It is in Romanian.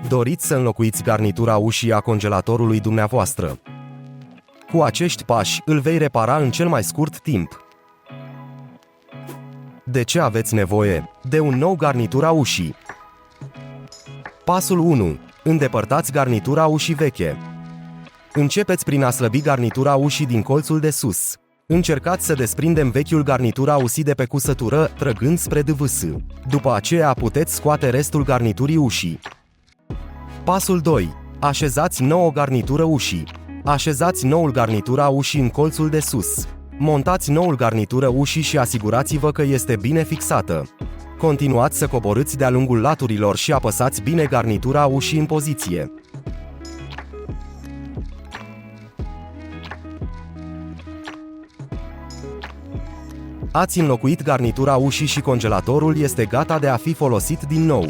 Doriți să înlocuiți garnitura ușii a congelatorului dumneavoastră. Cu acești pași îl vei repara în cel mai scurt timp. De ce aveți nevoie de un nou garnitura ușii? Pasul 1. Îndepărtați garnitura ușii veche. Începeți prin a slăbi garnitura ușii din colțul de sus. Încercați să desprindem vechiul garnitura ușii de pe cusătură, trăgând spre DVS. După aceea puteți scoate restul garniturii ușii. Pasul 2. Așezați nouă garnitură ușii. Așezați noul garnitura ușii în colțul de sus. Montați noul garnitură ușii și asigurați-vă că este bine fixată. Continuați să coborâți de-a lungul laturilor și apăsați bine garnitura ușii în poziție. Ați înlocuit garnitura ușii și congelatorul este gata de a fi folosit din nou.